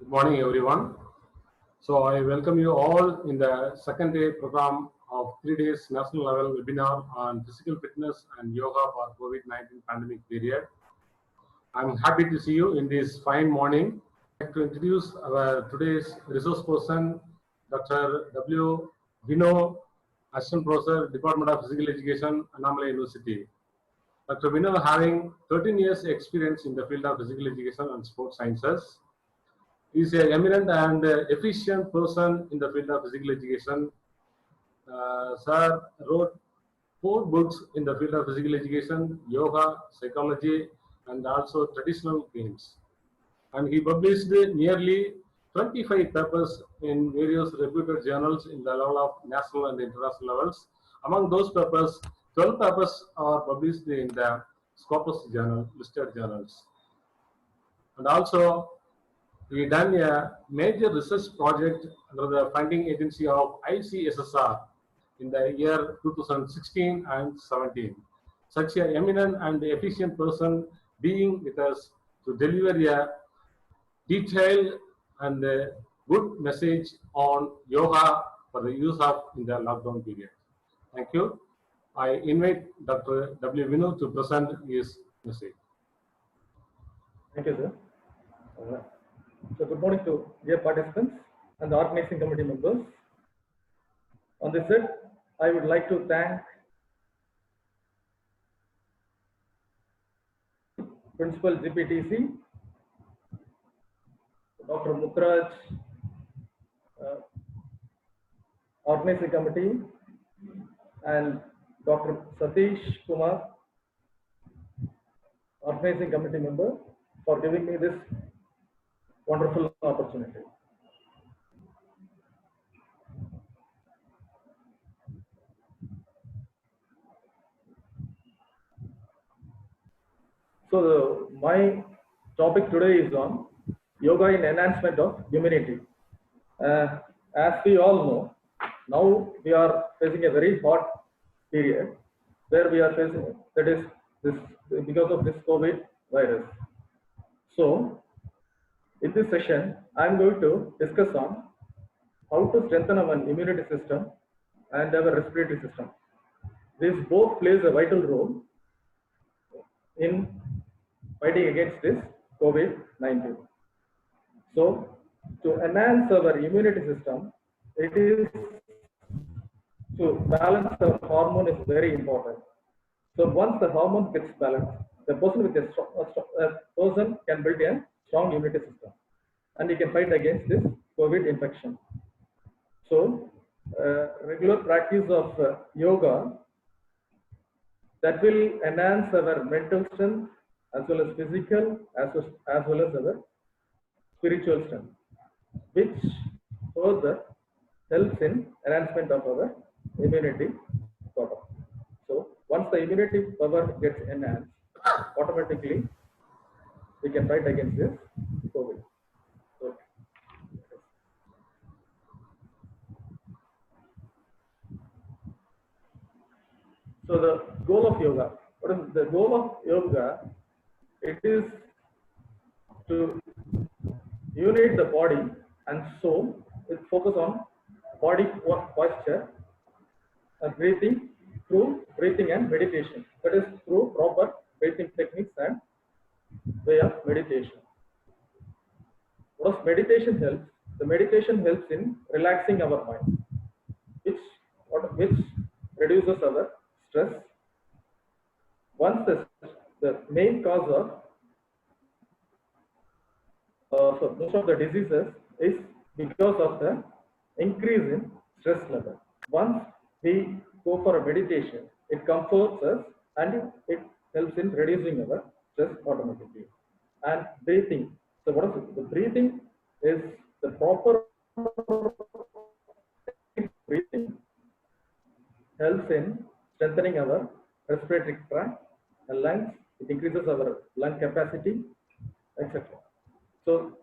Good morning, everyone. So I welcome you all in the second day program of 3 days national level webinar on physical fitness and yoga for COVID-19 pandemic period. I'm happy to see you in this fine morning. I'd like to introduce our today's resource person, Dr. W. Vino, Assistant Professor, Department of Physical Education, Annamalai University. Dr. Vino having 13 years experience in the field of physical education and sports sciences. He is an eminent and efficient person in the field of physical education. Sir wrote 4 books in the field of physical education, yoga, psychology, and also traditional games. And he published nearly 25 papers in various reputed journals in the level of national and international levels. Among those papers, 12 papers are published in the Scopus journal, listed journals. And also, we done a major research project under the funding agency of ICSSR in the year 2016 and 17. Such an eminent and efficient person being with us to deliver a detailed and good message on yoga for the use of in the lockdown period. Thank you. I invite Dr. W. Vinu to present his message. Thank you, sir. So good morning to dear participants and the organizing committee members. On this set, I would like to thank Principal GPTC, Dr. Mukraj, organizing committee, and Dr. Satish Kumar, organizing committee member, for giving me this wonderful opportunity. So my topic today is on yoga in enhancement of immunity. As we all know, now we are facing a very hot period where we are facing, that is this because of this COVID virus. So in this session, I am going to discuss on how to strengthen our immunity system and our respiratory system. This both plays a vital role in fighting against this COVID-19. So to enhance our immunity system, it is to balance the hormone is very important. So once the hormone gets balanced, the person with a person can build a strong immunity system, and he can fight against this COVID infection. So regular practice of yoga that will enhance our mental strength as well as physical as well as our spiritual strength, which further helps in enhancement of our immunity power. So once the immunity power gets enhanced, automatically we can fight against this COVID. So the goal of yoga, what is the goal of yoga? It is to unite the body and soul with focus on body posture and breathing through breathing and meditation. That is through proper breathing techniques and way of meditation. What does meditation help? The meditation helps in relaxing our mind, which reduces our stress. Once the main cause of so most of the diseases is because of the increase in stress level. Once we go for a meditation, it comforts us and it helps in reducing our stress automatically. And breathing. So what is it? The breathing is the proper breathing helps in strengthening our respiratory tract and lungs. It increases our lung capacity, etc. So,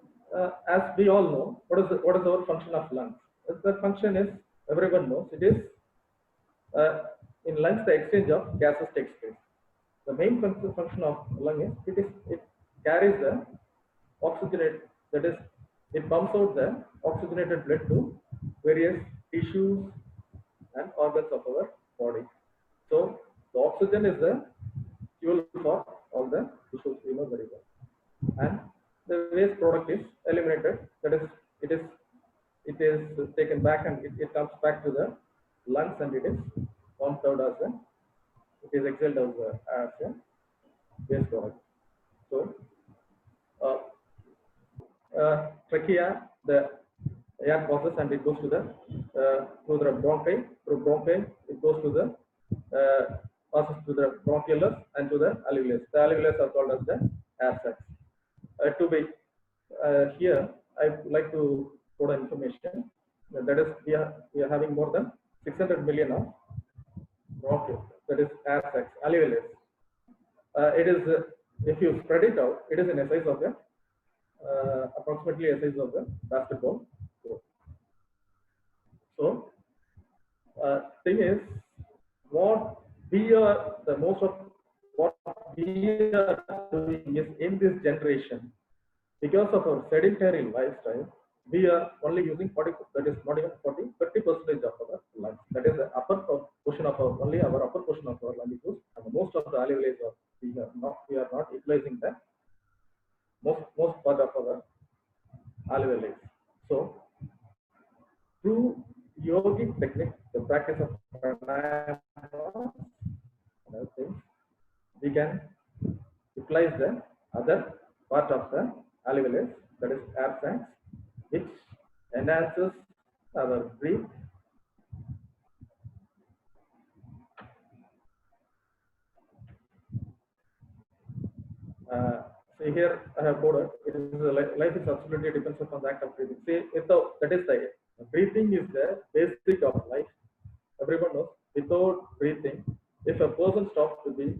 as we all know, what is our function of lungs? The function is, everyone knows, it is in lungs the exchange of gases takes place. The main function of lung is it carries the oxygenate, that is it pumps out the oxygenated blood to various tissues and organs of our body. So the oxygen is the fuel for all the tissues, we know very well. And the waste product is eliminated. That is, it is taken back and it comes back to the lungs and it is pumped out as a, it is exhaled as a waste product. So trachea, the air passes and it goes to the through the bronchi. Through bronchi, it goes to the passes to the bronchioles and to the alveolus. The alveolus are called as the air sacs. To be here, I would like to put an information that is we are having more than 600 million of bronchioles. That is air sacs, alveolus. It is if you spread it out, it is in a size of a approximately a size of a basketball court. So, thing is, what we are the most of what we are doing is in this generation, because of our sedentary lifestyle, we are only using 40, that is not even 40, 30% of our lungs. That is the upper portion of our, only our upper portion of our lung is used, and most of the alveoli we are not utilizing the most part of our alveoli. So, through yogic technique, the practice of pranayama, and other things, we can utilize the other part of the alveolus, that is air sacs, which enhances our breath. See here, I have coded. It is life is absolutely depends upon the act of breathing. See, that is the breathing is the basic of life. Everyone knows. Without breathing, if a person stops to breathe,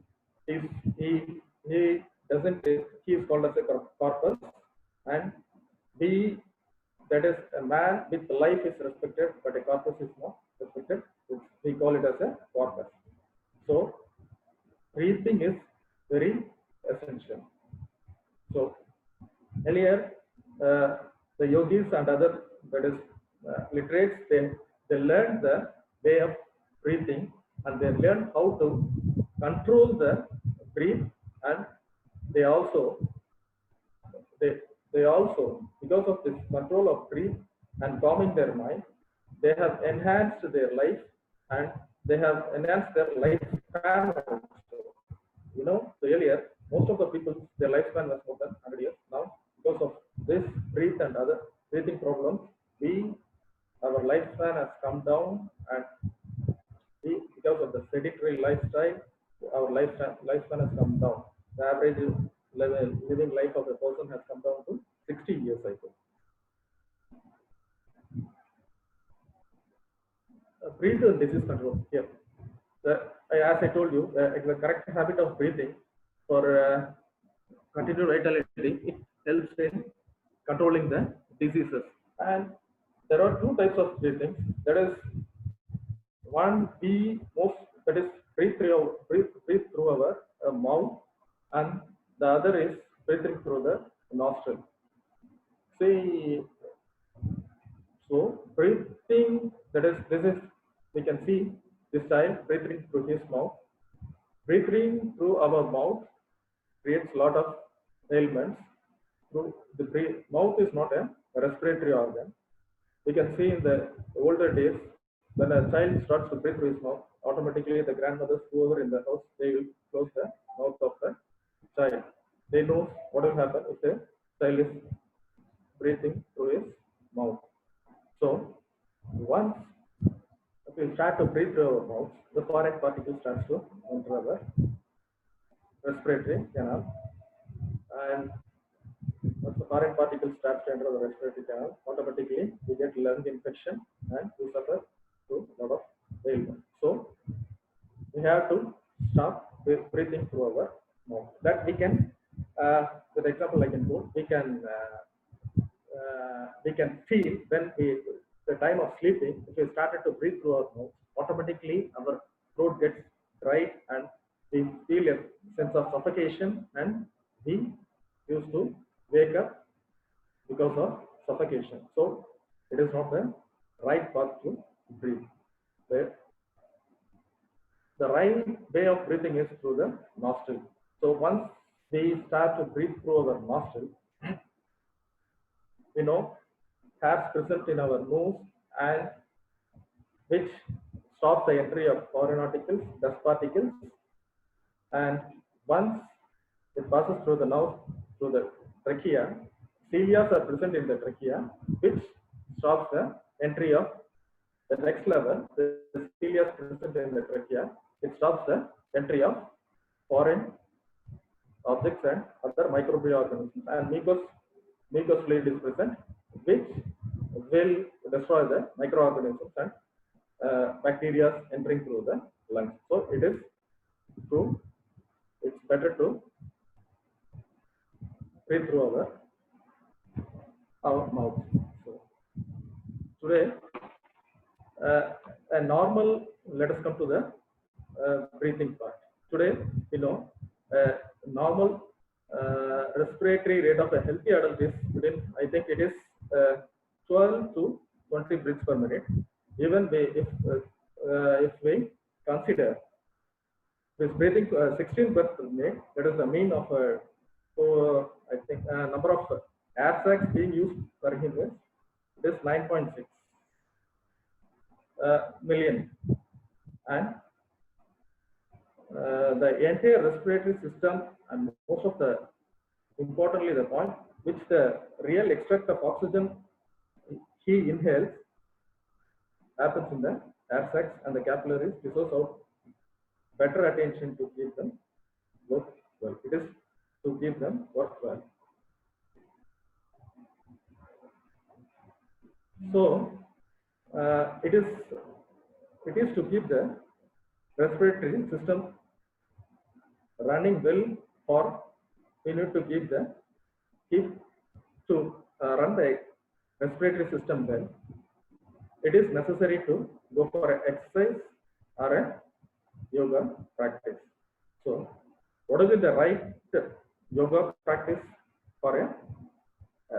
if he doesn't, he is called as a corpus, and we, that is a man with life is respected, but a corpus is not respected. We call it as a corpus. So breathing is very essential. So earlier, the yogis and other, that is literates, they learned the way of breathing, and they learned how to control the breath, and they also because of this control of breath and calming their mind, they have enhanced their life and they have enhanced their lifespan also. You know, so earlier, most of the people, their lifespan was more than 100 years. Now, because of this breath and other breathing problems, our lifespan has come down, and because of the sedentary lifestyle, our lifespan has come down. The average living life of a person has come down to 60 years, I think. Breathe and disease control here. As I told you, the correct habit of breathing for continued vitality, it helps in controlling the diseases. And there are two types of breathing. That is one, that is breathe through our mouth, and the other is breathing through the nostril. See, so breathing, this is, we can see this child breathing through his mouth. Breathing through our mouth creates a lot of ailments. Through the mouth is not a respiratory organ. We can see in the older days, when a child starts to breathe through his mouth, automatically the grandmothers, whoever in the house, they will close the mouth of the child. They know what will happen if the child is breathing through his mouth. So once we start to breathe through our mouth, the foreign particle starts to enter our respiratory canal, and once the foreign particle starts to enter the respiratory canal, automatically we get lung infection and we suffer through a lot of ailments. So we have to stop breathing through our mouth. That we can, with the example I can put, we can feel when the time of sleeping, if we started to breathe through our mouth, automatically our throat gets dry and we feel a sense of suffocation, and we used to wake up because of suffocation. So it is not the right path to breathe. The right way of breathing is through the nostril. So once we start to breathe through our nostril, we know hairs present in our nose and which stops the entry of foreign particles, dust particles, and once it passes through the nose, through the trachea, cilia are present in the trachea, which stops the entry of the next level. The cilia present in the trachea, it stops the entry of foreign objects and other microorganisms, and mucous fluid is present, which will destroy the microorganisms and bacteria entering through the lungs. So it is true. It's better to breathe through our mouth. So today, a normal. Let us come to the breathing part. Today, normal respiratory rate of a healthy adult is within, I think it is 12 to 20 breaths per minute. Even if we consider this breathing 16 breaths per minute, that is the mean of I think number of air sacs being used per minute. It is 9.6 million, and the entire respiratory system and most of the, importantly the point which the real extract of oxygen he inhales happens in the air sacs and the capillaries. This was out better attention to keep them work well. It is to keep them work well. So it is to keep the respiratory system running well, or we need to run the respiratory system well. It is necessary to go for an exercise or a yoga practice. So what is the right yoga practice for a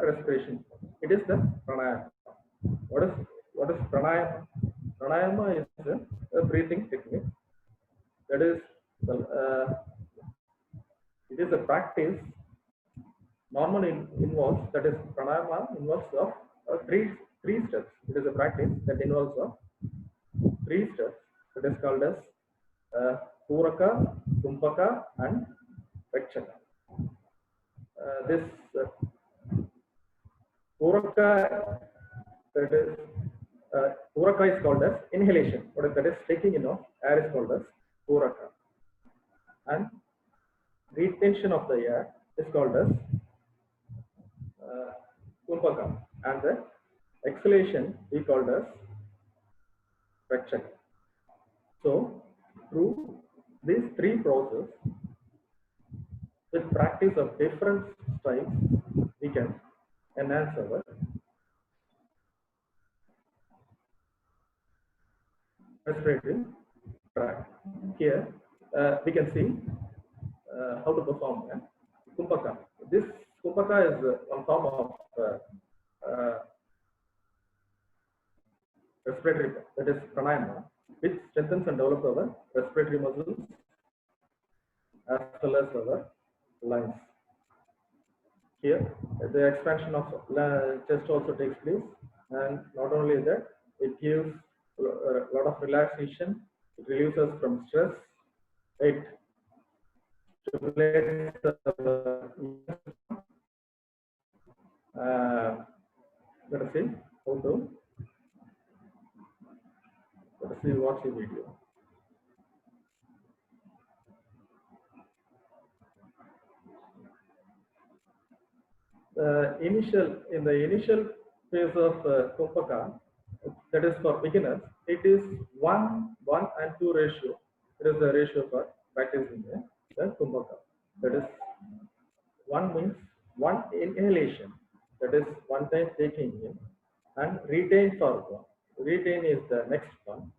respiration? It is the pranayama. What is pranayama? Pranayama is a breathing technique. That is, it is a practice normally involves, that is, pranayama involves of three steps. It is a practice that involves of 3 steps. It is called as Puraka, Kumbhaka, and Prakshaka. This Puraka, that is, Puraka is called as inhalation. What is that? Is taking in of air is called as Puraka, and retention of the air is called as Kumbhaka, and the exhalation is called as Prakshaka. So through these 3 processes, with practice of different styles, we can enhance our respiratory tract. Here we can see how to perform Kumbhaka. This Kumbhaka is one form of respiratory, that is pranayama, which strengthens and develops our respiratory muscles as well as our lungs. Here, the expansion of chest also takes place, and not only that, it gives a lot of relaxation. It relieves us from stress. It stimulates let us see how to. Let us see, watch the video. In the initial phase of Kumbhaka, that is for beginners, it is 1:1 and 2 ratio. It is the ratio for practicing the Kumbhaka. That is, 1 means 1 inhalation, that is 1 time taking in, and retain for 1. Retain is the next one.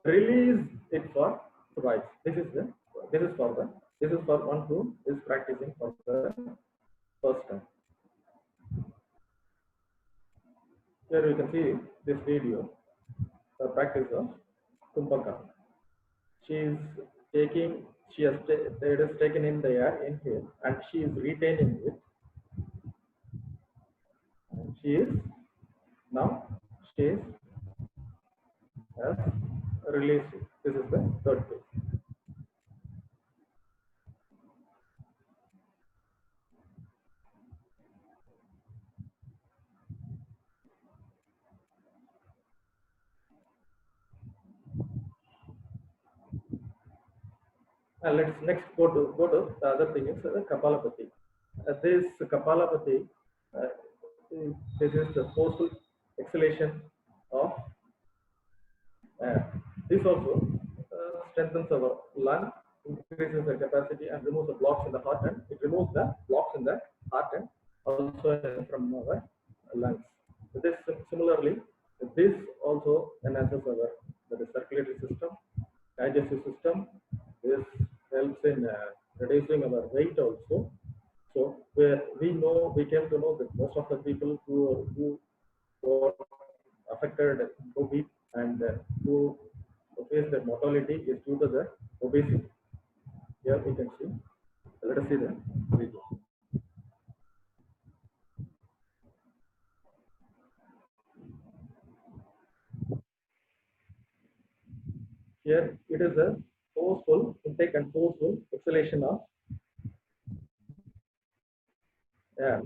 Release it for twice. This is for 1 who is practicing for the first time. Here you can see this video, the practice of Kumbhaka. She is taking, it is taken in the air, inhale, and she is retaining it. And she is now has released it. This is the third phase. And let's next go to the other thing is the Kapalabhati. This Kapalabhati, this is the forceful exhalation of air. This also strengthens our lung, increases the capacity, and removes the blocks in the heart, and it removes the blocks in the heart and also from our lungs. This similarly, this also enhances our circulatory system, digestive system. This helps in reducing our weight also. So we came to know that most of the people who got affected COVID and who face the mortality is due to the obesity. Here we can see. Let us see the video. Here it is a forceful intake and forceful exhalation of air.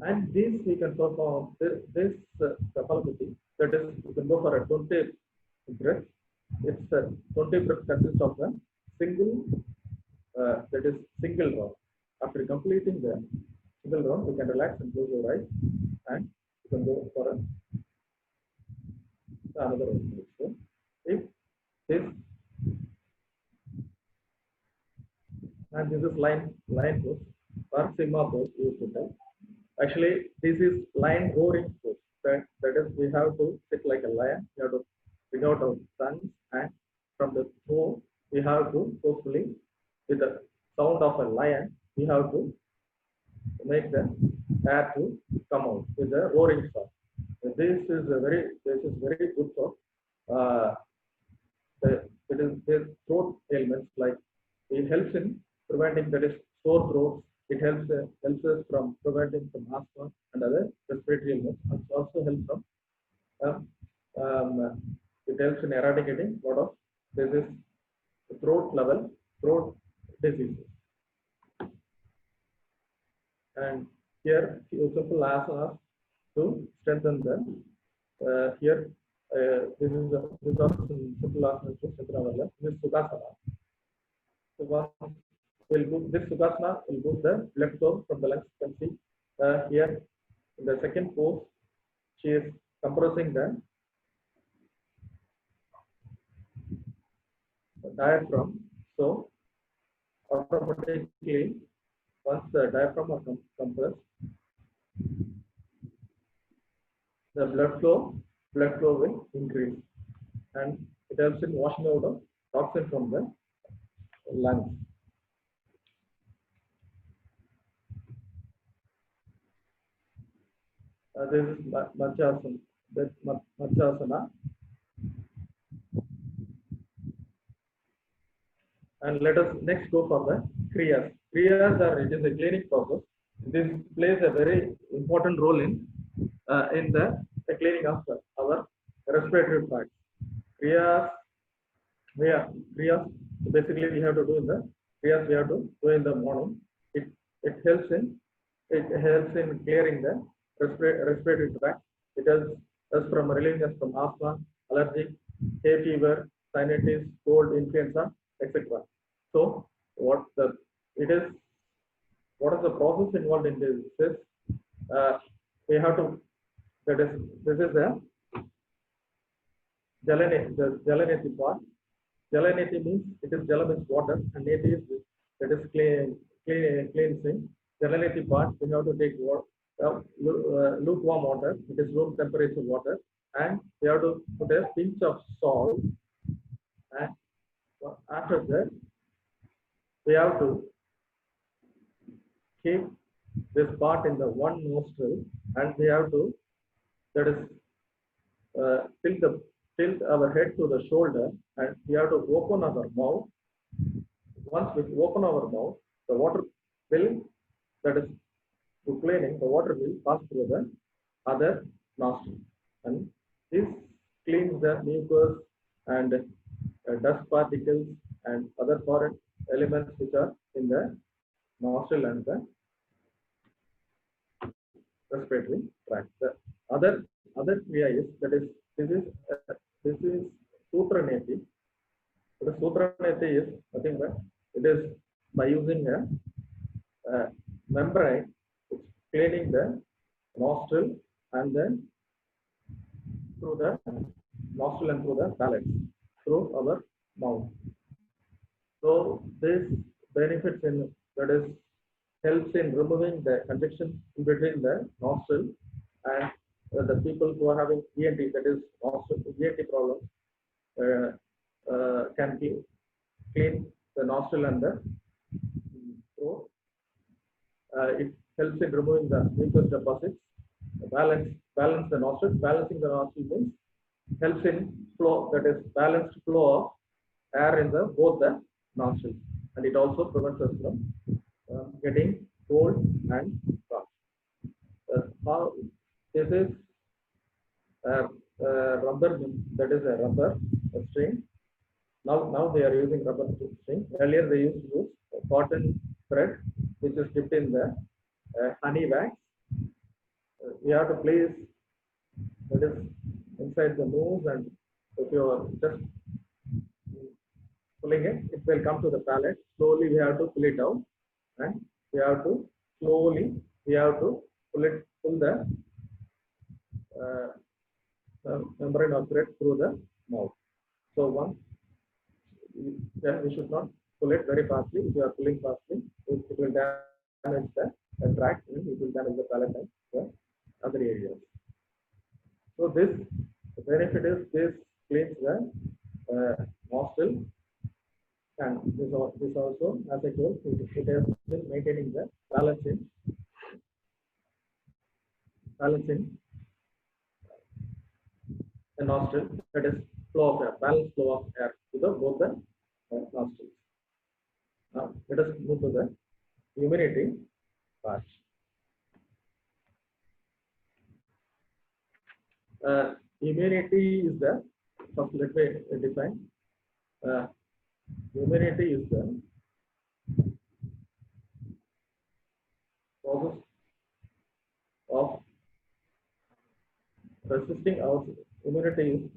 And this we can perform this Kapalabhati, that is, you can go for a 20 breath. It's a 20 breath consists of a single, that is single round. After completing the single round, you can relax and close your eyes, and you can go for another round. So if this, and this is line pose or Sigma pose used to type. Actually, this is lion roaring pose. That is, we have to sit like a lion. We have to bring out our tongues, and from the throat, we have to forcefully, with the sound of a lion, we have to make the air to come out with a roaring sound. This is very good for the throat ailments. Like it helps in preventing, that is, sore throats. It helps us from preventing from asthma and other respiratory illness. And also helps from it helps in eradicating lot of disease, throat diseases. And here simple asanas to strengthen the here this is simple asanas to strengthen our left. This is Sukhasana. So once this Sukhasana will move the left toe from the lungs. You can see here in the second pose, she is compressing the diaphragm. So automatically, once the diaphragm are compressed, the blood flow will increase, and it helps in washing out of toxin from the lungs. This is Matsasana. And let us next go for the Kriyas. Kriyas it is a cleaning process. This plays a very important role in the cleaning of our respiratory tract. Kriyas, basically we have to do in the Kriyas we have to do in the morning. It helps in clearing the respiratory tract. It helps us from relieving us from asthma, allergic, hay fever, sinusitis, cold, influenza, etc. So what is the process involved in this? We have to, this is the Jalaneti part. Jalaneti means it is Jala means water, and Neti is that is cleansing. Jalaneti part, we have to take water, lukewarm water, it is room temperature water, and we have to put a pinch of salt, and after that we have to keep this part in the one nostril, and we have to, that is, tilt our head to the shoulder, and we have to open our mouth. Once we open our mouth, the water will, that is, to cleaning, the water will pass through the other nostril, and this cleans the mucus and dust particles and other foreign elements which are in the nostril and the respiratory tract. The other kriya is, that is, this is Sutra Neti. The Sutra Neti is nothing but it is by using a membrane, it's cleaning the nostril and then through the nostril and through the palate, through our mouth. So this benefits in, that is, helps in removing the congestion in between the nostril, and the people who are having ENT, that is nostril ENT problems, can be clean the nostril and the throat. It helps in removing the mucus deposits, balance the nostril. Balancing the nostril means helps in flow, that is balanced flow of air in the both the nostrils, and it also prevents us from getting cold and cough. This is rubber, that is a rubber string. Now they are using rubber string. Earlier they used to use cotton thread, which is dipped in the honey wax. We have to place, that is, inside the nose, and if you are just pulling it, it will come to the palate. Slowly we have to pull it out, and we have to slowly pull the membrane of thread through the mouth. So once, we should not pull it very fastly. If you are pulling fastly, it will damage the tract, and it will damage the palate and the other areas. So the benefit is this cleans the nostril, and this also, as I told, it has been maintaining the balancing the nostril, that is flow of air, balanced flow of air to the both the nostrils. Now let us move to the immunity part. Immunity is the, first let me define. Immunity is the process of resisting our immunity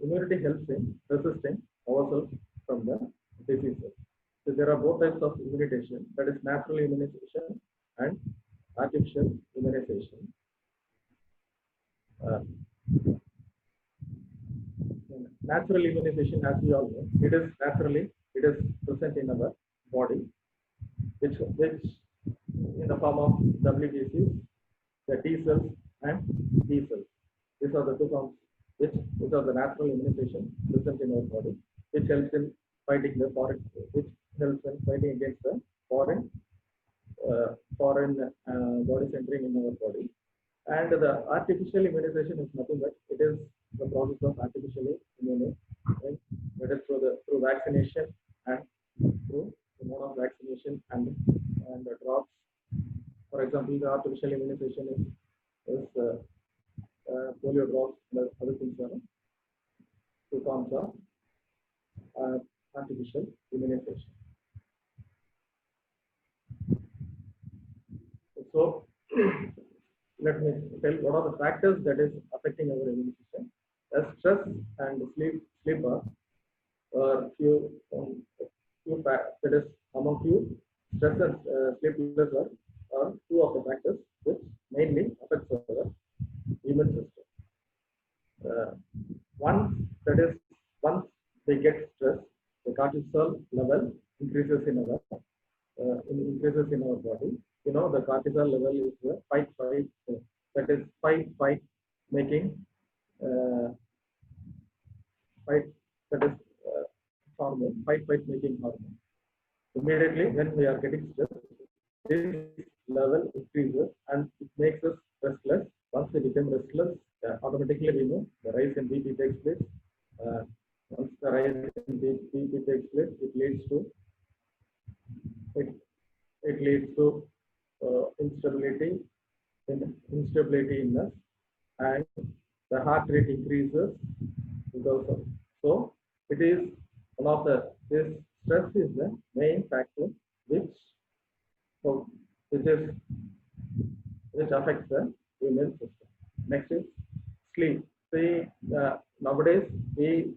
helps in resisting ourselves from the diseases. So there are both types of immunization, that is natural immunization and artificial immunization. Natural immunization, as we all know, it is present in our body, which in the form of WBCs, the T cells and B cells. These are the two forms which are the natural immunization present in our body, which helps in fighting the against the foreign bodies entering in our body. And the artificial immunization is nothing but it is the process of artificially immunizing, right? That is through vaccination and through the mode of vaccination and the drops. For example, the artificial immunization is polio drops and other things are two forms of artificial immunization. So let me tell what are the factors that is affecting our immune system. Stress and sleep are few that is among few. Stress and sleeplessness are two of the factors which mainly affects our immune system. Once they get stressed, the cortisol level increases in our body. You know, the cortisol level is the fight, that is fight making hormone, fight making hormone. Immediately when we are getting stressed, this level increases and it makes us restless. Once we become restless, automatically we know the rise in BP takes place. Once the rise in BP takes place, it leads to instability in us, and the heart rate increases because of. So it is one of this stress is the main factor which affects the immune system. Next is sleep. See, nowadays we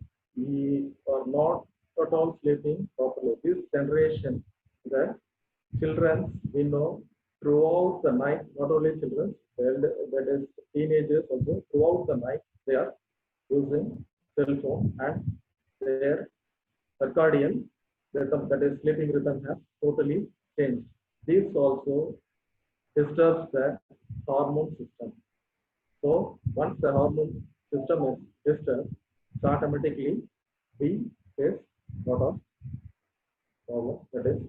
are not at all sleeping properly. This generation, the children we know throughout the night, not only children, that is teenagers also, throughout the night they are using cell phone, and their circadian rhythm, that is sleeping rhythm, has totally changed. This also disturbs the hormone system. So once the hormone system is disturbed, so automatically we face lot of problems. That is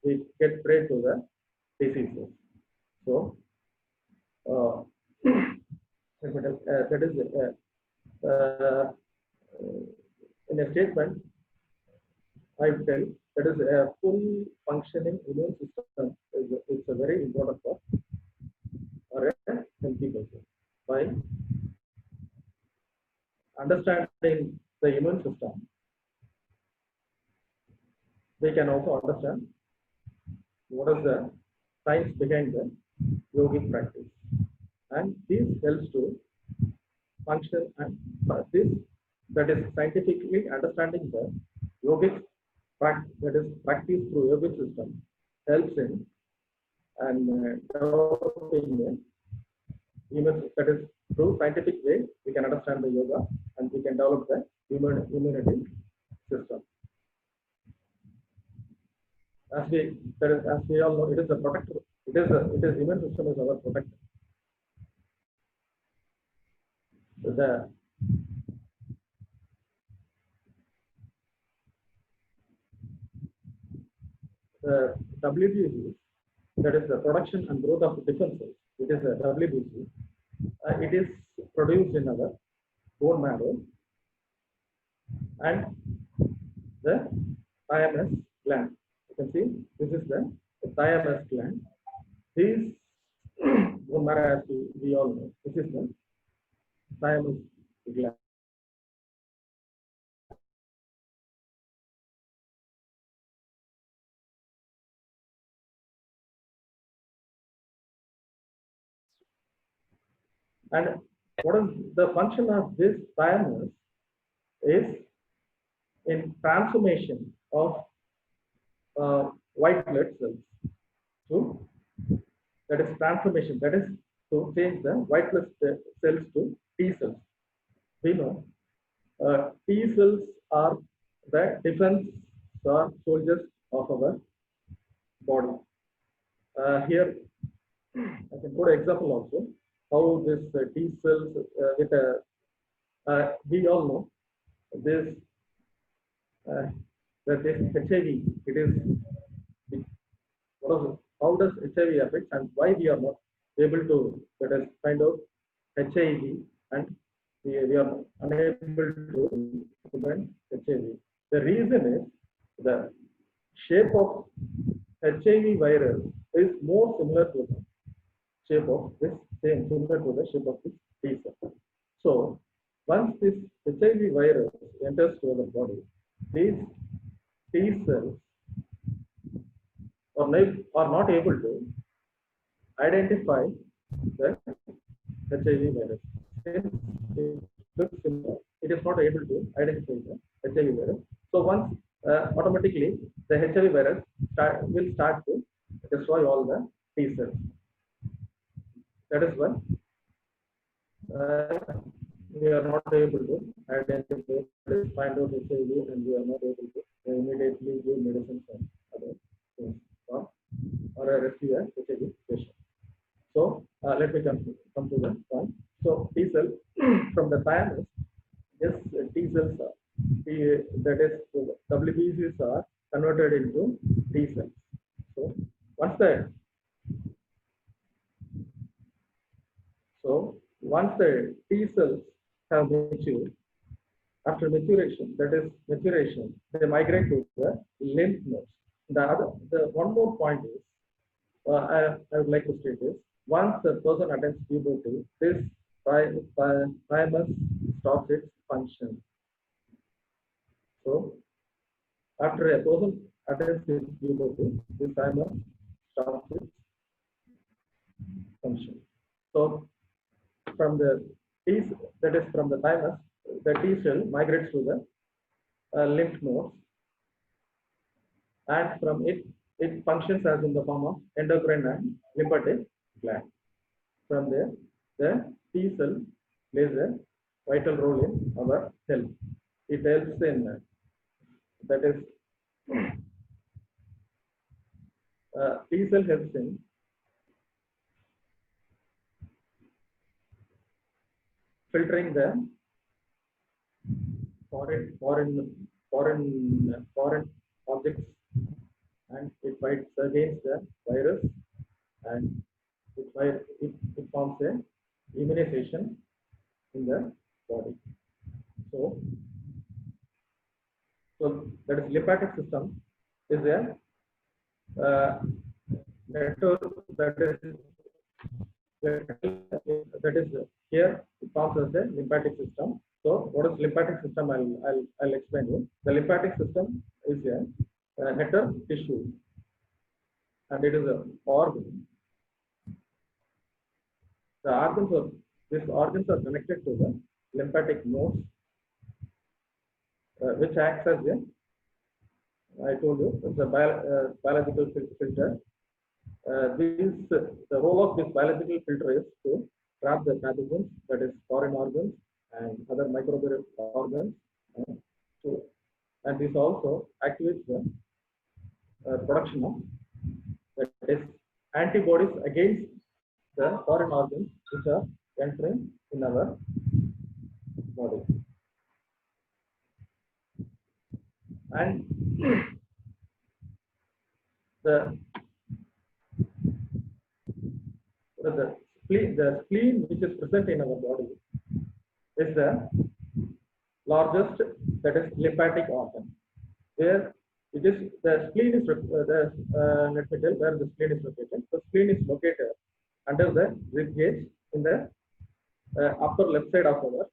we get prey to the diseases. So that is in a statement I tell that is a full functioning immune system is a very important part for a healthy person. By understanding the immune system, we can also understand what is the science behind the yogic practice, and this helps to function, and this, that is scientifically understanding the yogic practice, that is practice through yogic system, helps in and developing that is through scientific way we can understand the yoga and we can develop the immunity system. As we all know, it is a protector. It is immune system is our protector. The WBC, that is the production and growth of defenses. It is a WBC. It is produced in our bone marrow and the thymus gland. You can see this is the thymus gland. This bone marrow, as we all know, this is the thymus gland. And what is the function of this thymus is in transformation of white blood cells to, that is transformation, that is to change the white blood cells to T cells. We know T cells are the defense or soldiers of our body. Here I can put an example also how this T cells with we all know this that this HIV, it is how does HIV affect and why we are not able to, that is kind of HIV, and we are unable to prevent HIV. The reason is the shape of HIV virus is more similar to the shape of this similar to the shape of this T cell. So once this HIV virus enters to our body, these T cells are not able to identify the HIV virus. Since it looks similar, it is not able to identify the HIV virus. So once automatically the HIV virus will start to destroy all the T cells. That is why we are not able to identify, find out HIV, and we are not able to immediately give medicine and other things or rescue a HIV patient. So let me come to the point. So T cell from the thymus, yes, T cells are, that is WBCs are converted into T cells. So once the So once the T cells have matured, after maturation, that is maturation, they migrate to the lymph nodes. The one more point is, I would like to state is, once the person attends puberty, this thymus stops its function. So after a person attends puberty, this thymus stops its function. So from the T, that is from the thymus, the T cell migrates to the lymph nodes, and from it functions as in the form of endocrine and lymphatic gland. From there, the T cell plays a vital role in our health. It helps in that is T cell helps in filtering the foreign objects, and it fights against the virus, and it forms a immunization in the body. So that is lymphatic system is a network that is here it forms as a lymphatic system. So what is lymphatic system? I'll explain you. The lymphatic system is a network tissue, and it is an organ. These organs are connected to the lymphatic nodes, which acts as a, I told you, it's a biological filter. The role of this biological filter is to trap the pathogens, that is foreign organs and other microbial organs, and this also activates the production of, that is, antibodies against the foreign organs which are entering in our body. And the spleen which is present in our body is the largest, that is lymphatic organ, where it is the spleen is let me tell where the spleen is located. The spleen is located under the rib cage in the upper left side of our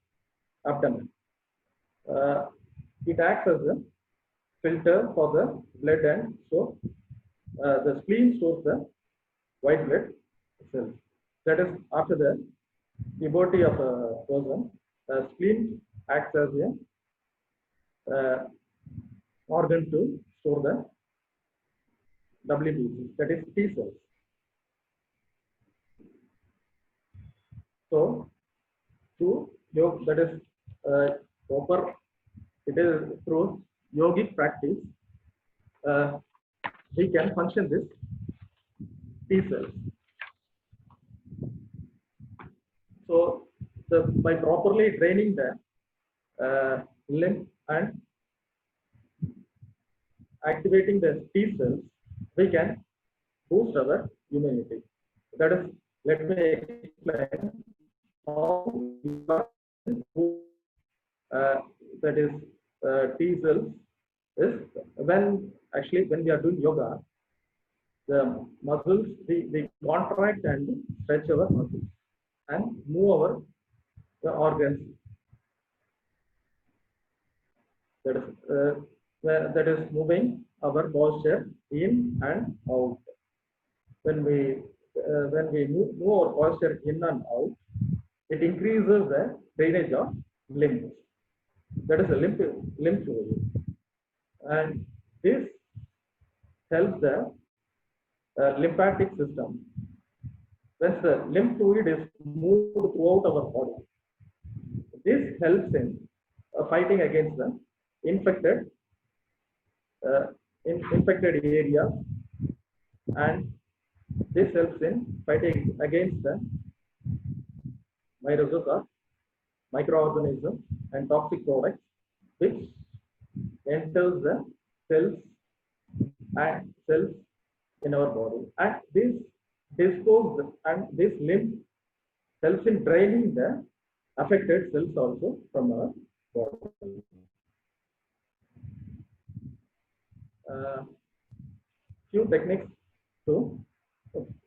abdomen. It acts as a filter for the blood, and so the spleen stores the white blood cells. That is, after the puberty of a person, spleen acts as a organ to store the WBC, that is T cells. So, that is proper. It is through yogic practice we can function this T cells. So, by properly draining the lymph and activating the T cells, we can boost our immunity. That is, let me explain how that is T cells is when we are doing yoga, the muscles we contract and stretch our muscles and move the organs. That is moving our posture in and out. When we move our posture in and out, it increases the drainage of lymph. That is a lymph fluid, and this helps the lymphatic system. When the lymph fluid is moved throughout our body, this helps in fighting against the infected area, and this helps in fighting against the viruses or microorganisms and toxic products which enters the cells in our body, and this lymph helps in draining the affected cells also from our body. Few techniques to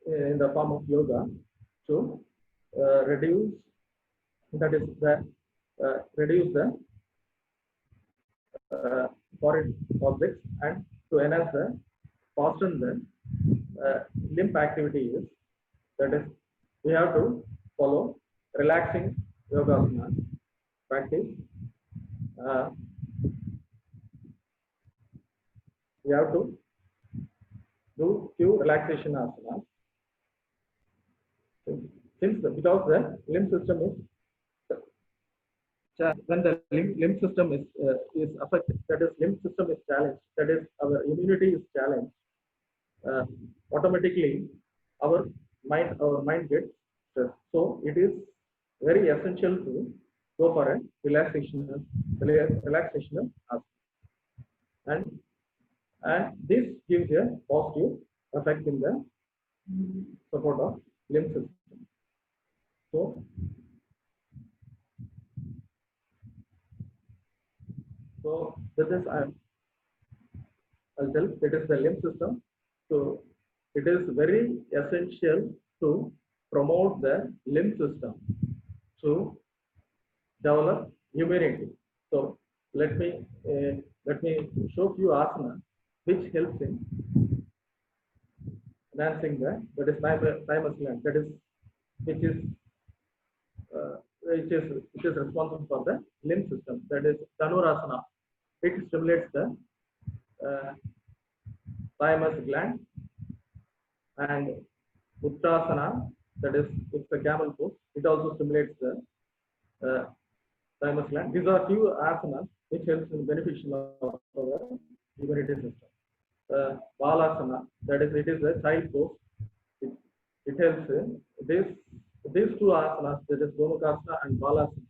in the form of yoga to reduce, that is the reduce the foreign objects and to enhance the fasten the limb activity is, that is we have to follow relaxing yoga practice. We have to do few relaxation asanas. Since because the limb system is when the limb system is affected, that is limb system is challenged, that is our immunity is challenged, automatically our mind gets stressed. So it is very essential to go for a relaxation and this gives a positive effect in the support of limb system. So this is I'll tell, it is the limb system. So it is very essential to promote the limb system to develop immunity. So let me show few asanas which helps in enhancing the, that is thymus gland, that is which is responsible for the limb system, that is Dhanurasana. It stimulates the thymus gland, and Uttasana, that is it's the camel pose, it also stimulates the thymus gland. These are few asanas which helps in beneficial of our immunity system. Balasana, that is it is a child pose. It helps in these two asanas, that is Gomukhasana and Balasana.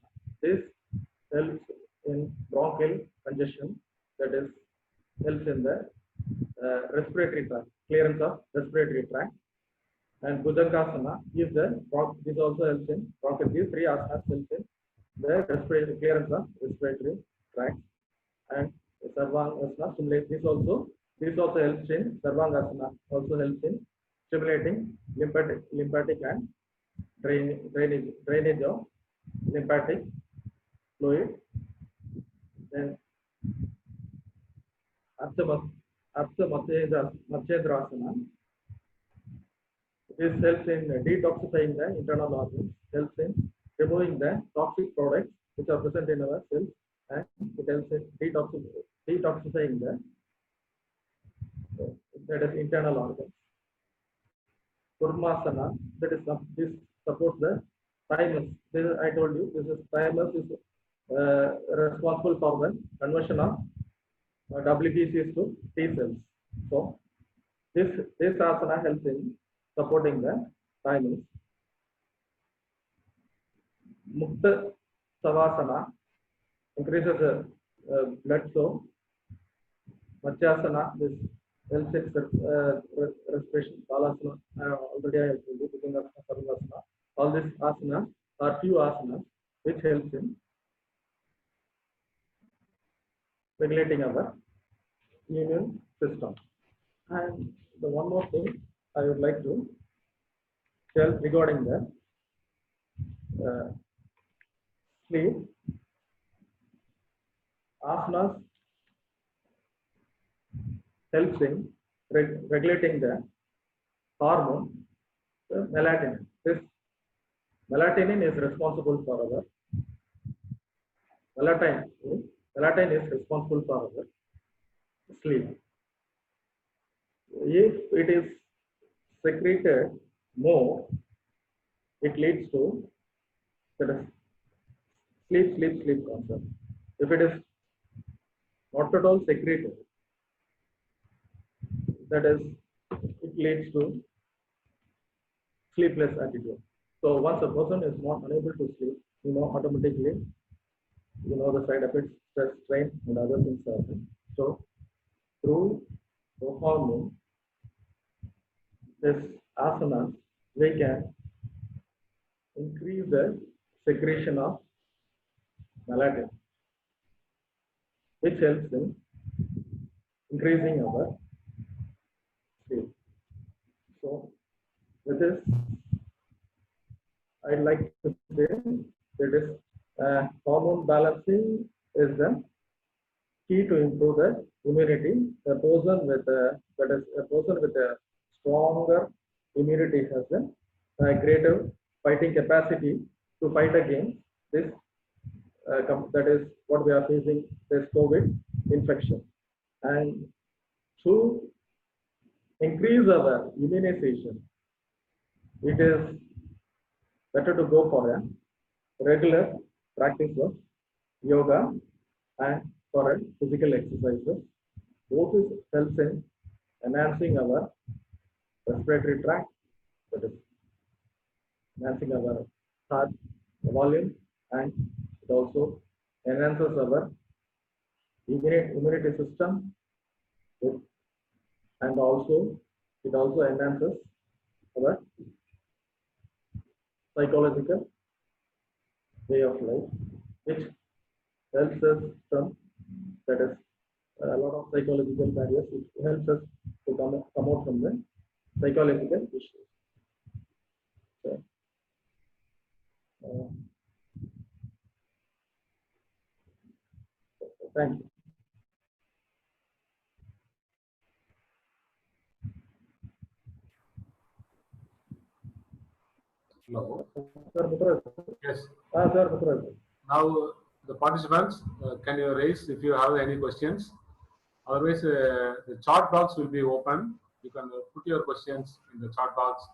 This helps in bronchial congestion, that is helps in the respiratory tract, clearance of respiratory tract. And Bhujangasana is this also helps in bronchial. These three asanas helps in the respiratory clearance of respiratory tract. And Sarvangasana stimulates this also helps in Sarvangasana, also helps in stimulating lymphatic and drainage of lymphatic fluid. Then Matsyendrasana, this helps in detoxifying the internal organs, helps in removing the toxic products which are present in our cells, and it helps in detoxifying the that is internal organs. Kurmasana, that is this supports the thymus. I told you this is thymus is responsible for the conversion of WBCs to T cells. So this asana helps in supporting the thymus. Mukta Savasana increases the blood flow. Matsyasana, this helps in respiration. Balasana, already I told you, Bhujangasana. All these asanas are few asanas which helps in regulating our immune system. And the one more thing I would like to tell regarding the sleep. Asanas helps in regulating the hormone, the melatonin. This melatonin is responsible for our melatonin is responsible for our sleep. If it is secreted more, it leads to sleep concept. If it is not at all secreted, that is, it leads to sleepless attitude. So once a person is not unable to sleep, automatically, the side effects, stress, strain, and other things happen. So through performing this asana, we can increase the secretion of melatonin, which helps in increasing our sleep. So, with this, I'd like to say that is hormone balancing is the key to improve the immunity. A person with a stronger immunity has a greater fighting capacity to fight against this. That is what we are facing, this COVID infection. And to increase our immunization, it is better to go for a regular practice of yoga and for a physical exercises. Both is helps in enhancing our respiratory tract, that is enhancing our heart volume, and it also enhances our immunity system, and also it also enhances our psychological way of life, which helps us from, that is a lot of psychological barriers. It helps us to come out from the psychological issues. So, thank you. Hello. Sir, Mutraj. Yes. Sir, Mutraj. Now, the participants, can you raise if you have any questions? Otherwise, the chat box will be open. You can put your questions in the chat box.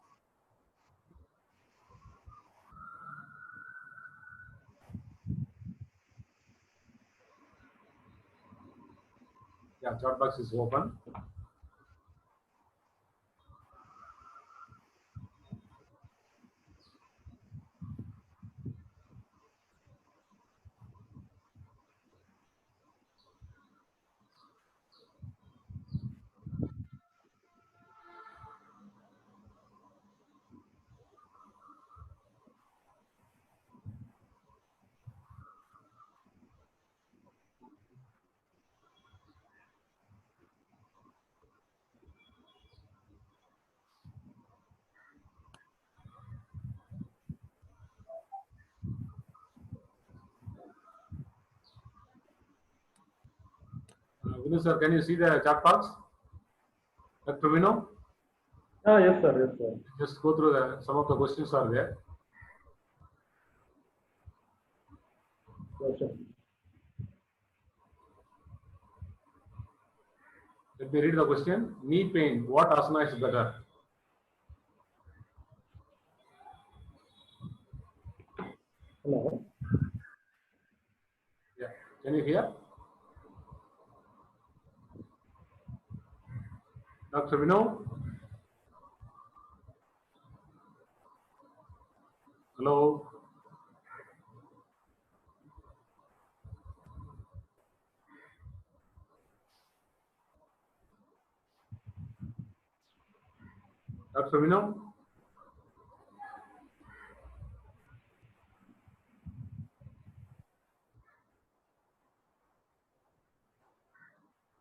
Yeah, chat box is open. Vinu sir, can you see the chat box? Dr. Vinu? Yes, sir. Yes, sir. Just go through some of the questions are there. Yes, sir. Let me read the question. Knee pain, what asana is better? Hello. Yeah. Can you hear? Dr. Vinu? Hello? Dr. Vinu?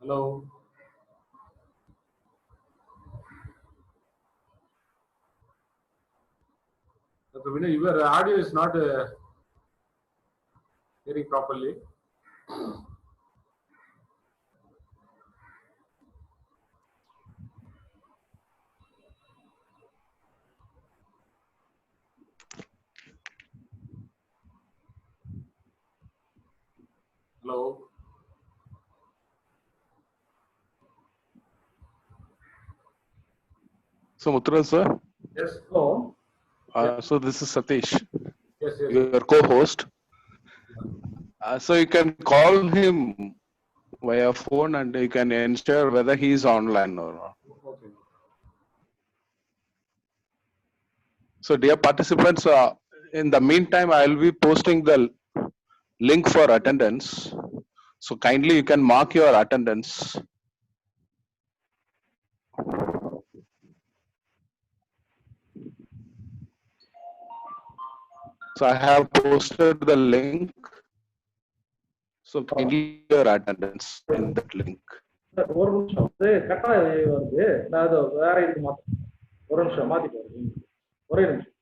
Hello? Dr. Vinu, your audio is not hearing properly. Hello? So Mutraj sir, Yes. Hello. so this is Satish, Yes, yes. your co-host. So you can call him via phone and you can ensure whether he is online or not. Okay. So dear participants, in the meantime, I will be posting the link for attendance. So kindly you can mark your attendance. So I have posted the link. So kindly your attendance in that link. ஒரு நிமிஷம் கரெக்டா வருது. நான் அதை வேற இதுக்கு மாத்தேன். ஒரு நிமிஷம் மாத்திட்டு வரேன். ஒரே நிமிஷம்.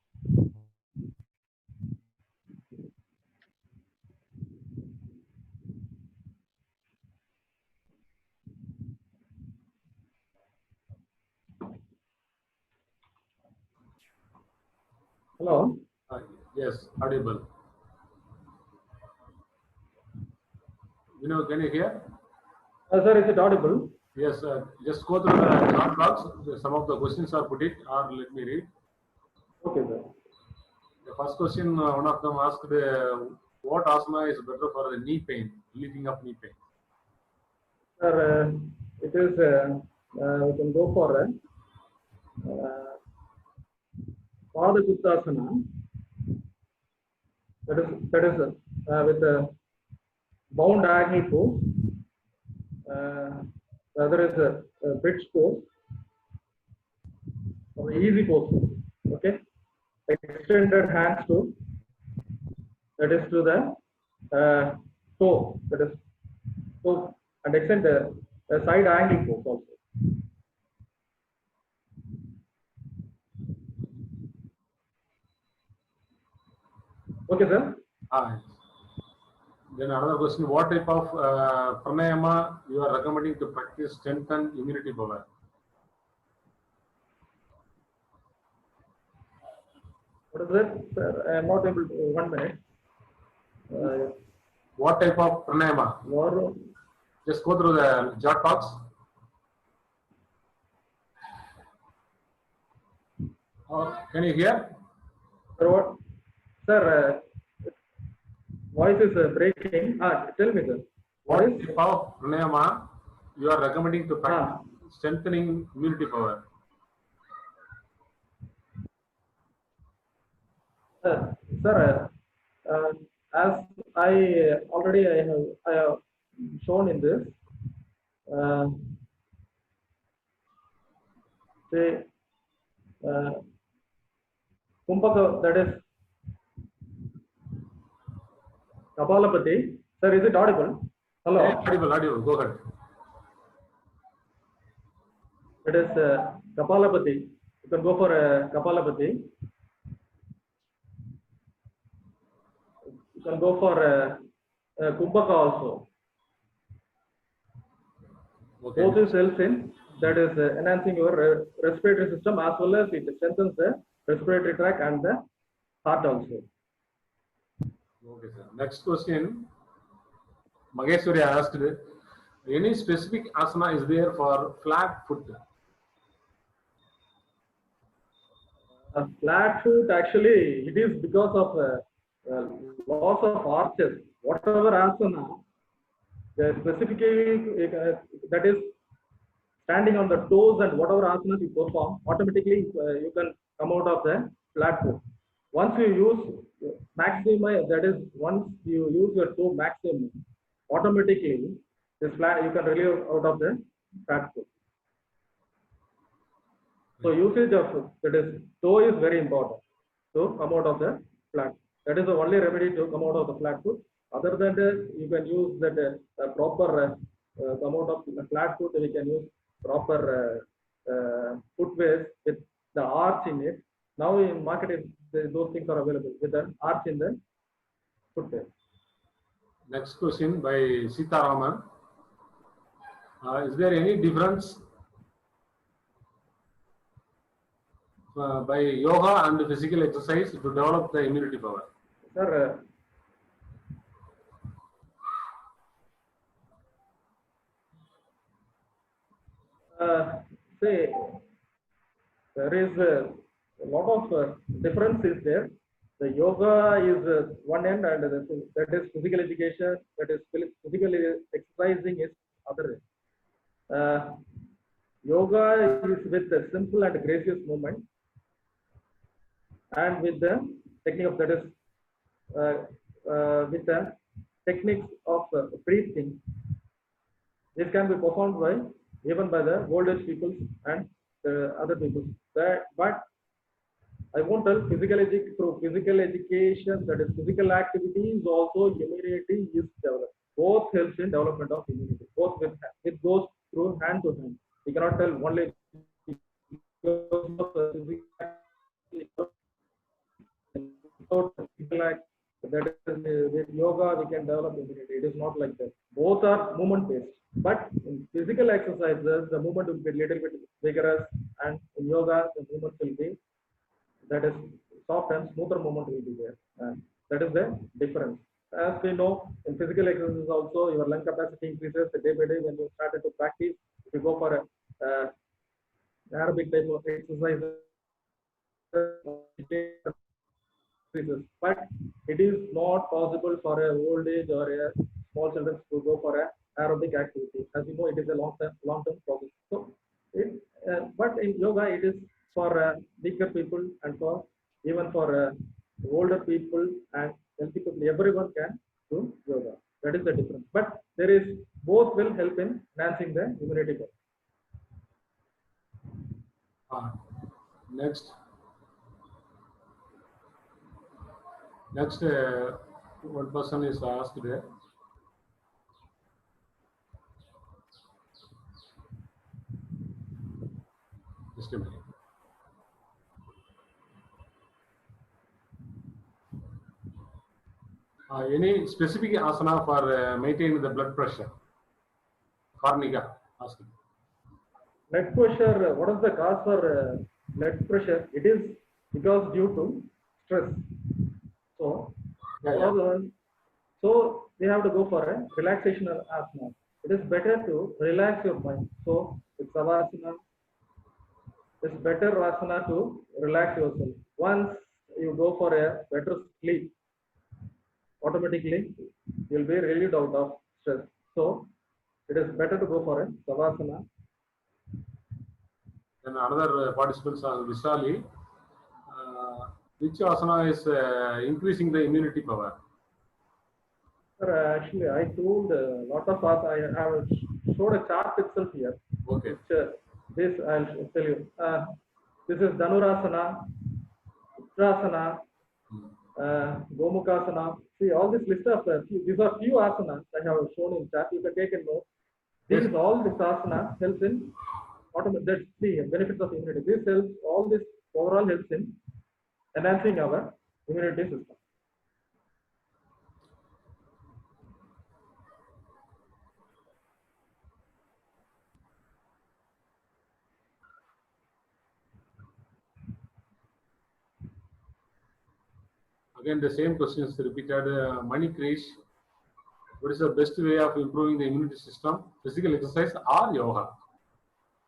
Hello. Yes, audible. Can you hear? Sir, is it audible? Yes, just go through the chat box. Some of the questions are put it, or let me read. Okay, sir. The first question, one of them asked, what asana is better for the knee pain, relieving of knee pain? Sir, it is, we can go for Pada Uttasana. That is with a bound agni pose. The other is a bridge pose, or easy pose. Okay, extended hands to, that is to the toe, that is toe, and extend the side angle pose also. Okay, sir. Then another question, what type of pranayama you are recommending to practice strengthen immunity power? What is it, sir? I am not able to, 1 minute. What type of pranayama? Just go through the chat box. Can you hear? Sir, what? Sir, voice is breaking. Tell me, sir. What type of pranayama you are recommending to practice strengthening immunity power? Sir, as I already I have shown in this, say Kumbhaka, that is Kapalabhati. Sir, is it audible? Hello. Audible. Go ahead. It is Kapalabhati. You can go for Kapalabhati. You can go for Kumbhaka also. Okay. Both is helps in, that is enhancing your respiratory system, as well as it strengthens the respiratory tract and the heart also. Okay, sir. Next question, Mageshwari asked, any specific asana is there for flat foot? A flat foot, actually, it is because of loss of arches. Whatever asana, specifically that is standing on the toes, and whatever asanas you perform, automatically you can come out of the flat foot. Once you use maximum, that is once you use your toe maximum, automatically this flat you can relieve out of the flat foot. So usage of, that is toe, is very important to come out of the flat. That is the only remedy to come out of the flat foot. Other than that, you can use that proper come out of the flat foot. We can use proper footwear with the arch in it. Now in market, those things are available with an arch in the footwear. Next question by Sita Raman. Is there any difference by yoga and physical exercise to develop the immunity power? Sir, say there is a lot of difference is there. The yoga is one end, and that is physical education, that is physical exercising is other end. Yoga is with the simple and gracious movement, and with the technique of, that is with the techniques of breathing. This can be performed by even by the old age people and other people. But I won't tell through physical education, that is physical activities, also immunity is developed. Both helps in development of immunity. Both it goes through hand to hand. We cannot tell only because of physical activity, without physical act, that is with yoga we can develop immunity. It is not like that. Both are movement based. But in physical exercises, the movement will be a little bit vigorous, and in yoga, the movement will be that is soft and smoother movement will be there. That is the difference. As we know, in physical exercises also, your lung capacity increases day by day when you started to practice. If you go for a aerobic type of exercise, but it is not possible for a old age or a small children to go for a aerobic activity. As you know, it is a long-term process. So, but in yoga, it is for weaker people and for even for older people and healthy people. Everyone can do yoga. That is the difference. But there is both will help in enhancing the immunity power. Next, one person is asked there. Just a minute. Any specific asana for maintaining the blood pressure? Karnika asking. Blood pressure, what is the cause for blood pressure? It is because due to stress. So, so we have to go for a relaxation asana. It is better to relax your mind. So, with savasana, it's better asana to relax yourself. Once you go for a better sleep, automatically you'll be relieved out of stress. So, it is better to go for a savasana. Then another participants are Vishali. Which asana is increasing the immunity power? Sir, actually, I told a lot of us. I have showed a chart itself here. Okay. Which, this I'll tell you. This is Dhanurasana, Utrasana, Gomukasana. See, all this list of these are few asanas I have shown in chart. You can take a note. These all this asana helps in automatic. That's the benefits of immunity. This helps. All this overall helps in enhancing our immunity system. Again, the same question is repeated. Mani Krish, what is the best way of improving the immunity system? Physical exercise or yoga?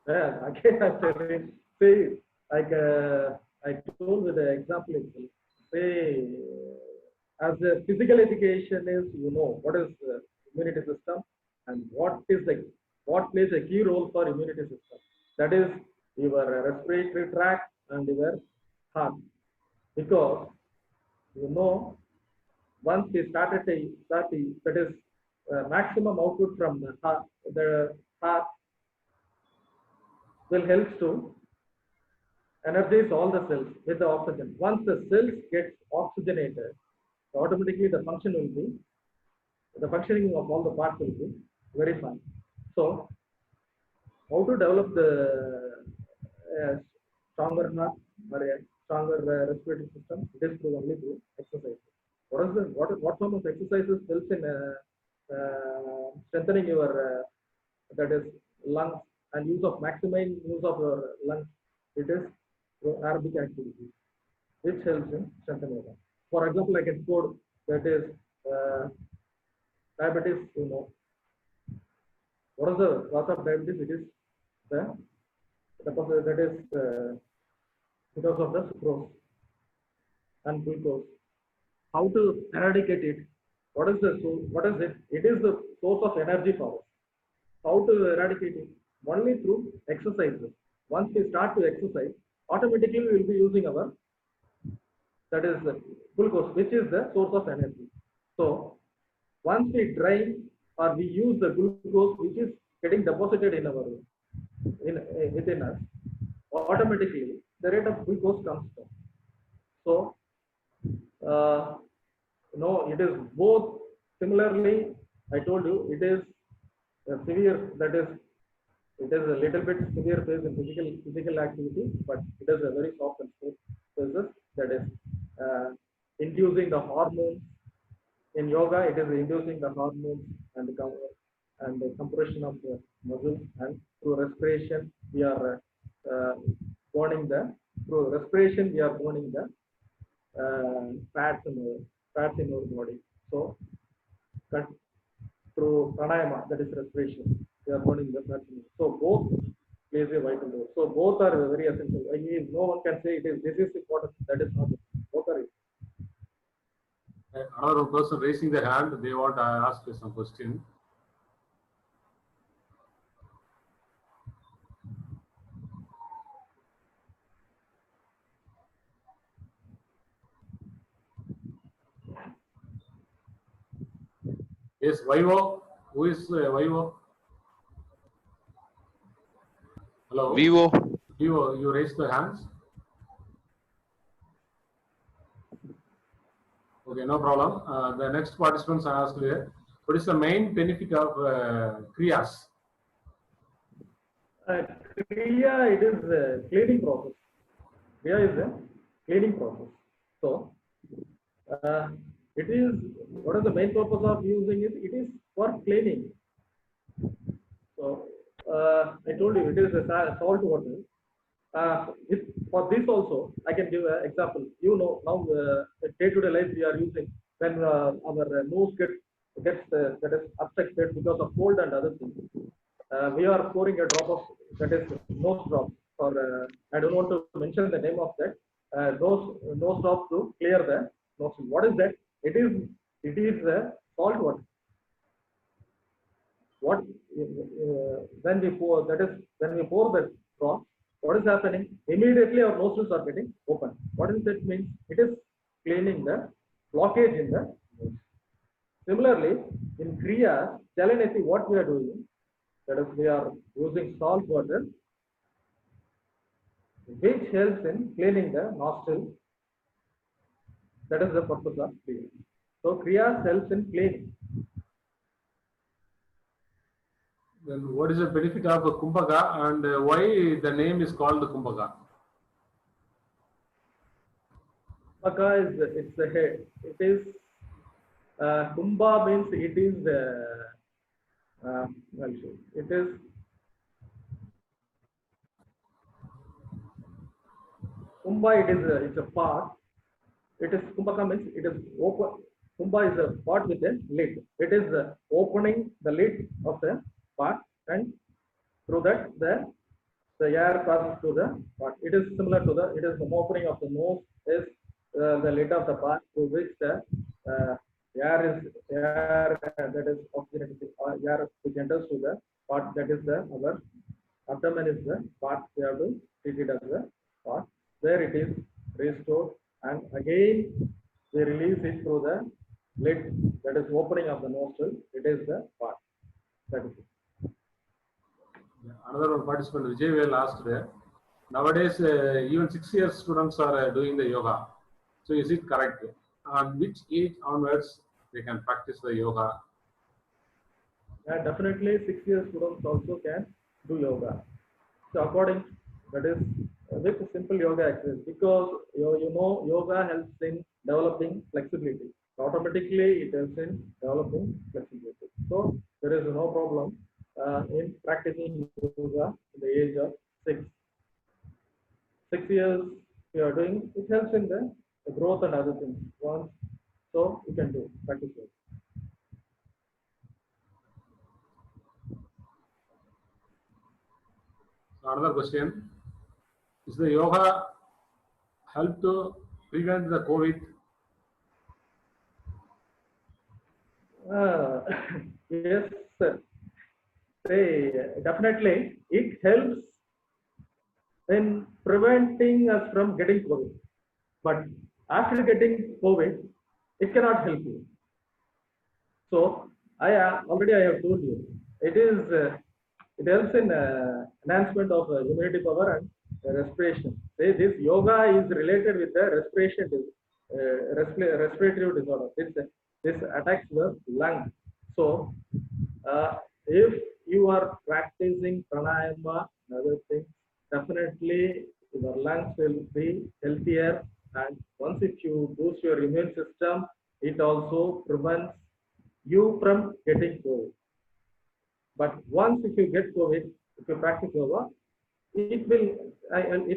Yeah, again, I'm telling. See, like I told with the example itself. Say, as a physical education is, you know, what is the immunity system and what plays a key role for immunity system. That is your respiratory tract and your heart. Because you know, once we started that is maximum output from the heart will help to energize all the cells with the oxygen. Once the cells get oxygenated, automatically the functioning of all the parts will be very fine. So, how to develop the stronger heart or a stronger respiratory system? It is only through exercise. What form of exercises helps in strengthening your that is lungs and maximizing use of your lungs? It is aerobic activity, which helps in strengthening your lungs. For example, I can quote that is diabetes. You know, what is the cause of diabetes? It is that is because of the sucrose and glucose. How to eradicate it? What is it? It is the source of energy for us. How to eradicate it? Only through exercises. Once we start to exercise, automatically we will be using our that is the glucose, which is the source of energy. So once we drain or we use the glucose, which is getting deposited in our within us, automatically the rate of glucose comes down. So, it is both. Similarly, I told you it is severe. That is, it is a little bit severe phase in physical activity, but it is a very soft and smooth phases. That is inducing the hormones. In yoga, it is inducing the hormones and the compression of the muscles, and through respiration we are burning the through respiration we are burning the fats in our body. So through pranayama, that is respiration, we are burning the fats. So both plays a vital role. So both are very essential. I mean, no one can say this is important. That is not. Both are. Another person raising their hand, they want to ask you some question. Yes, Vivo. Who is Vivo? Hello. Vivo. Vivo, you raised the hands. Okay, no problem. The next participants are asked here. What is the main benefit of Kriyas? Kriya, it is a cleaning process. Kriya is a cleaning process. So, it is, what is the main purpose of using it? It is for cleaning. So, I told you it is a salt water. For this also, I can give an example. Now day-to-day life we are using when our nose gets that is obstructed because of cold and other things. We are pouring a drop of that is nose drop, or I don't want to mention the name of that nose drop to clear the nose. What is that? It is salt water. When we pour the drop, what is happening? Immediately our nostrils are getting open. What does that mean? It is cleaning the blockage in the nose. Similarly, in Kriya, Chalaneti, what we are doing, that is, we are using salt water, which helps in cleaning the nostril. That is the purpose of Kriya. So Kriya helps in cleaning. Then what is the benefit of Kumbhaka, and why the name is called Kumbhaka? Kumbhaka is Kumbha means it is it is Kumbha. It's a part. It is Kumbhaka means it is open. Kumbha is a pot with a lid. It is opening the lid of the pot, and through that the air passes through the pot. It is similar to it is the opening of the nose is the lid of the pot through which the air that is oxygenated air which enters to the pot. That is our abdomen is the part. We have to treat it as the part where it is restored, and again we release it through the lid, that is opening of the nostril. It is the part. That is it. Another one participant, Vijay Vel, asked there. Nowadays, even 6 years students are doing the yoga. So is it correct? On which age onwards they can practice the yoga? Yeah, definitely 6 years students also can do yoga. So according, that is with simple yoga exercise, because yoga helps in developing flexibility. Automatically it helps in developing flexibility. So there is no problem in practicing yoga in the age of 6 years. You are doing it helps in the growth and other things. So you can do practice yoga. Another question: is the yoga help to prevent the COVID? Yes, sir. Definitely it helps in preventing us from getting COVID. But after getting COVID, it cannot help you. So I have told you, it helps in enhancement of immunity power, and the respiration. Say this yoga is related with the respiration, respiratory disorder. This attacks the lung. So, if you are practicing pranayama and other things, definitely your lungs will be healthier. And once if you boost your immune system, it also prevents you from getting COVID. But once if you get COVID, if you practice yoga, it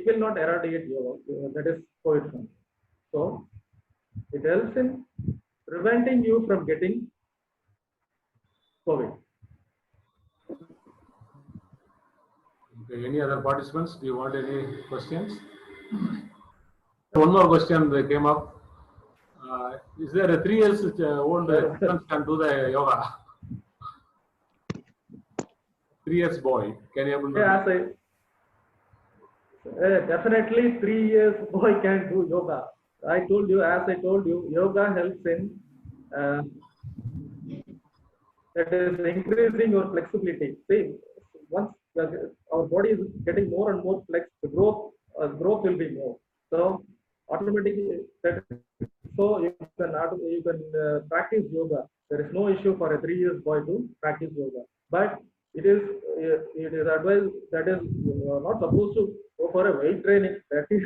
will not eradicate yoga. That is COVID from. So it helps in preventing you from getting COVID. Okay, any other participants? Do you want any questions? One more question that came up. Is there a 3 years old children can do the yoga? 3 years boy can able to Yeah, definitely 3 years boy can do yoga. I told you, as I told you, yoga helps in that is increasing your flexibility. See, once our body is getting more and more flex, the growth will be more. So automatically, so you can practice yoga. There is no issue for a 3 years boy to practice yoga. But it is advised that is not supposed to go for a weight training. That is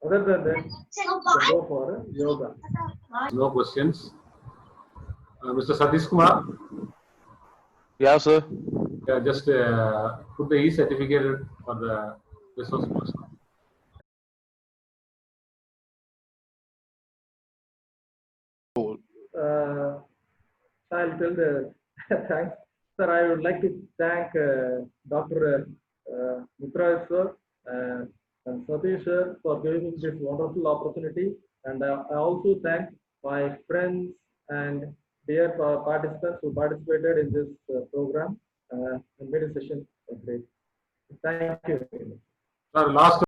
other than that, go for yoga. No questions. Mr. Satish Kumar, Yeah, sir. just put the e-certificate for the resource person. I'll tell the thanks, sir. I would like to thank Dr. Mitra sir and Satish sir for giving me this wonderful opportunity, and I also thank my friends and dear participants who participated in this program and made the session great. Thank you. Sir, last